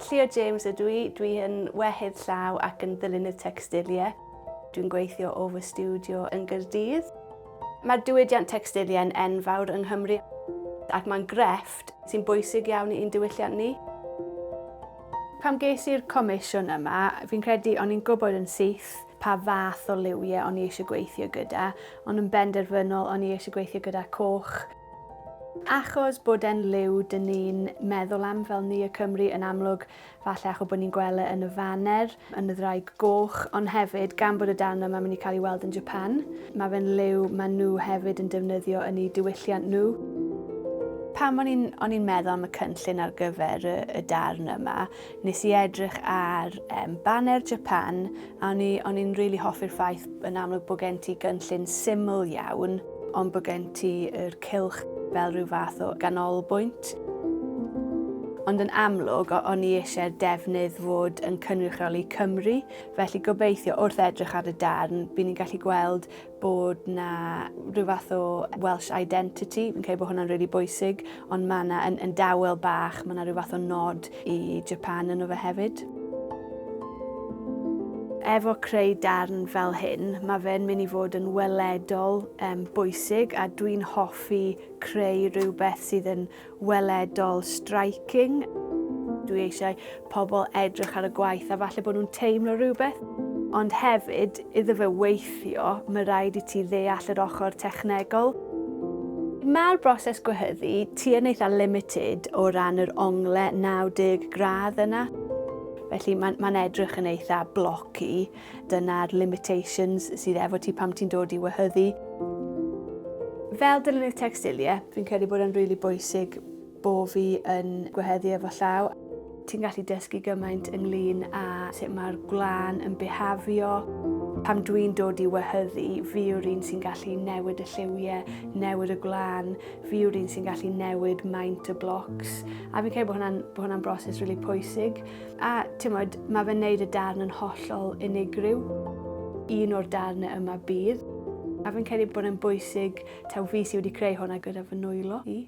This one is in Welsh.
Llio James ydw i. Dwi yn wehydd llaw ac yn ddilynydd tecstiliau. Dwi'n gweithio o fy studio yn Gaerdydd. Mae'r diwydiant tecstiliau yn enfawr yng Nghymru ac mae'n grefft sy'n bwysig iawn i'n diwylliant ni. Pam ges i'r comisiwn yma, fi'n credu o'n i'n gwybod yn syth pa fath o liwiau o'n i eisiau gweithio gyda, ond yn benderfynol o'n i eisiau gweithio gyda coch. Achos bod e'n liw dyn ni'n meddwl am fel ni y Cymru yn amlwg, falle achos bod ni'n gweld yn y faner, yn y ddraig goch, ond hefyd gan bod y darn yma mynd i cael ei weld yn Japan. Mae fe'n liw maen nhw hefyd yn defnyddio yn eu diwylliant nhw. Pam o'n i'n meddwl am y cynllun ar gyfer y darn yma, nes i edrych ar baner Japan, a o'n i'n rili hoffi'r ffaith yn amlwg bod gen ti gynllun syml iawn, ond bod gen ti yr cylch fel rhyw fath o ganolbwynt. Ond yn amlwg, o'n i eisiau defnydd fod yn cynrychioli Cymru, felly gobeithio wrth edrych ar y darn, bydd ni'n gallu gweld bod na rhyw fath o Welsh identity. Fi'n credu bod hwnna'n rili bwysig, ond mae yna yn dawel bach, mae yna rhyw fath o nod i Japan yn o fe hefyd. Efo creu darn fel hyn, mae fe'n mynd i fod yn weledol bwysig a dwi'n hoffi creu rhywbeth sydd yn weledol striking. Dwi eisiau pobl edrych ar y gwaith a falle bod nhw'n teimlo rhywbeth. Ond hefyd, iddo fe weithio, mae rhaid i ti ddeall yr ochr technegol. Mae'r broses gwehyddu tua'n eitha limited o ran yr onglau 90 gradd yna. Felly mae'n edrych yn eitha bloci, dyna'r limitations sydd efo ti pam ti'n dod i wehyddu. Fel dilynydd tecstiliau, fi'n credu bod e'n rili bwysig bod fi yn gwehyddu efo llaw. Ti'n gallu dysgu gymaint ynglyn â sut mae'r gwlân yn behafio. Pam dwi'n dod i wehyddu, fi yw'r un sy'n gallu newid y lliwiau, newid y gwlân, fi yw'r un sy'n gallu newid maint y blocs. A fi'n credu bod hwnna'n broses rili pwysig. A timod, mae fe'n neud y darn yn hollol unigryw. Un o'r darnau yma bydd. A fi'n credu bod e'n bwysig taw fi sydd wedi creu hwnna gyda fy nwylo i.